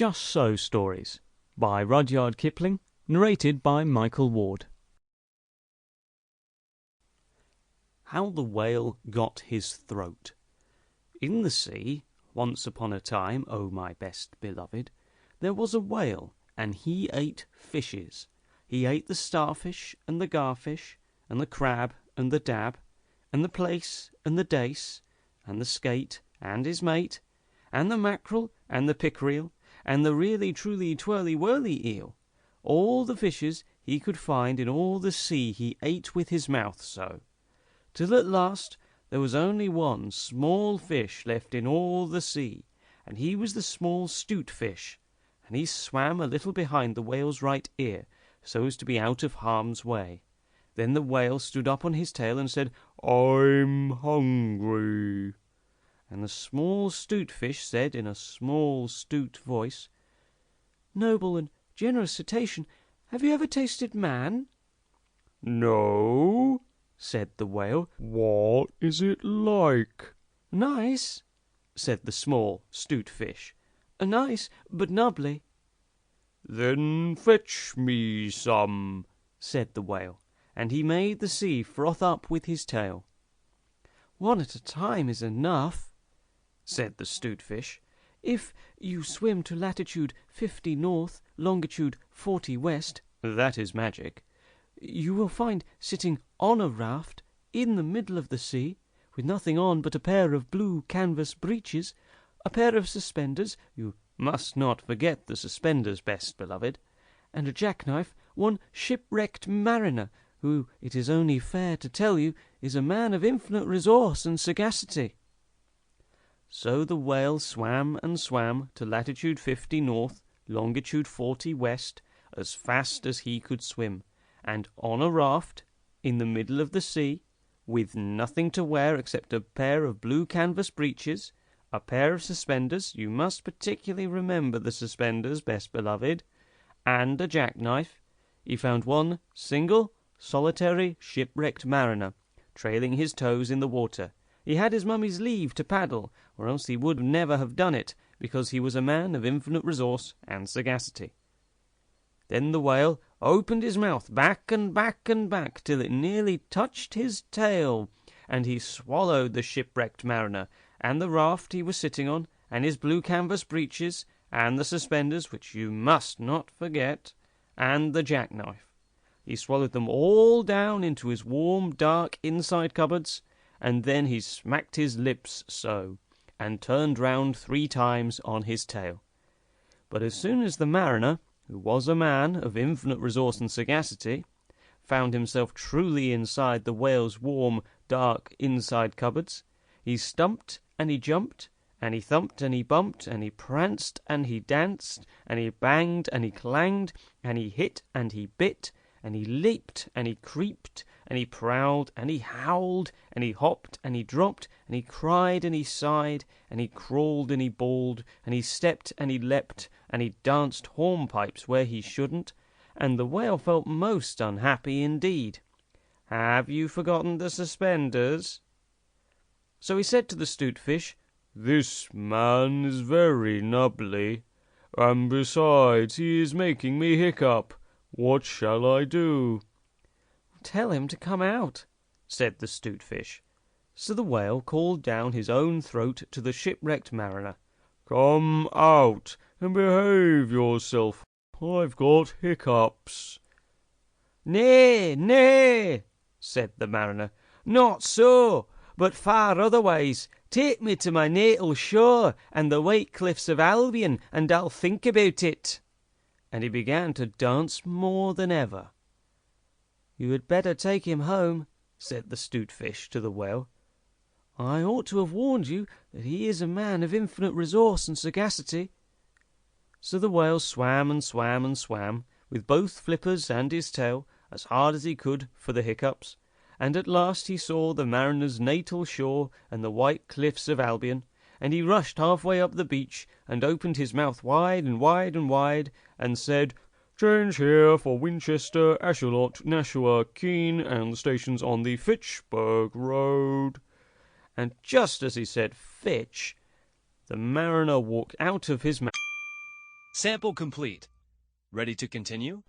Just So Stories by Rudyard Kipling, narrated by Michael Ward. How the Whale Got His Throat. In the sea, once upon a time, O my best beloved, there was a whale, and he ate fishes. He ate the starfish, and the garfish, and the crab, and the dab, and the plaice, and the dace, and the skate, and his mate, and the mackerel, and the pickerel, and the really truly twirly whirly eel. All the fishes he could find in all the sea he ate with his mouth so, till at last there was only one small fish left in all the sea, and he was the small 'stute fish, and he swam a little behind the whale's right ear, so as to be out of harm's way. Then the whale stood up on his tail and said, "I'm hungry." And the small 'stute fish said in a small 'stute voice, "Noble and generous cetacean, have you ever tasted man?" "No," said the whale. "What is it like?" "Nice," said the small 'stute fish. "Nice, but nubbly." "Then fetch me some," said the whale, and he made the sea froth up with his tail. "One at a time is enough," said the 'stute fish. "If you swim to latitude 50 north, longitude 40 west, that is magic, you will find sitting on a raft in the middle of the sea, with nothing on but a pair of blue canvas breeches, a pair of suspenders, you must not forget the suspenders, best beloved, and a jackknife, one shipwrecked mariner, who, it is only fair to tell you, is a man of infinite resource and sagacity." So the whale swam and swam to latitude 50 north, longitude 40 west, as fast as he could swim, and on a raft, in the middle of the sea, with nothing to wear except a pair of blue canvas breeches, a pair of suspenders, you must particularly remember the suspenders, best beloved, and a jackknife, he found one single, solitary, shipwrecked mariner, trailing his toes in the water. He had his mummy's leave to paddle, or else he would never have done it, because he was a man of infinite resource and sagacity. Then the whale opened his mouth back and back and back, till it nearly touched his tail, and he swallowed the shipwrecked mariner, and the raft he was sitting on, and his blue canvas breeches, and the suspenders, which you must not forget, and the jackknife. He swallowed them all down into his warm, dark inside cupboards, and then he smacked his lips so, and turned round 3 times on his tail. But as soon as the mariner, who was a man of infinite resource and sagacity, found himself truly inside the whale's warm, dark inside cupboards, he stumped and he jumped, and he thumped and he bumped, and he pranced and he danced, and he banged and he clanged, and he hit and he bit, and he leaped and he creeped, and he prowled and he howled, and he hopped and he dropped, and he cried and he sighed, and he crawled and he bawled, and he stepped and he leapt, and he danced hornpipes where he shouldn't, and the whale felt most unhappy indeed. "Have you forgotten the suspenders?" So he said to the 'stute fish, "This man is very nubbly, and besides he is making me hiccup. What shall I do?" "Tell him to come out," said the 'stute fish. So the whale called down his own throat to the shipwrecked mariner, "Come out and behave yourself. I've got hiccups." "Nay, nay," said the mariner, "not so, but far otherwise. Take me to my natal shore and the white cliffs of Albion, and I'll think about it." And he began to dance more than ever. "You had better take him home," said the 'stute fish to the whale. "I ought to have warned you that he is a man of infinite resource and sagacity." So the whale swam and swam and swam, with both flippers and his tail, as hard as he could for the hiccups, and at last he saw the mariner's natal shore and the white cliffs of Albion, and he rushed halfway up the beach, and opened his mouth wide and wide and wide, and said, "Change here for Winchester, Ashuelot, Nashua, Keene, and the stations on the Fitchburg Road." And just as he said "Fitch," the mariner walked out of his mouth Sample complete. Ready to continue?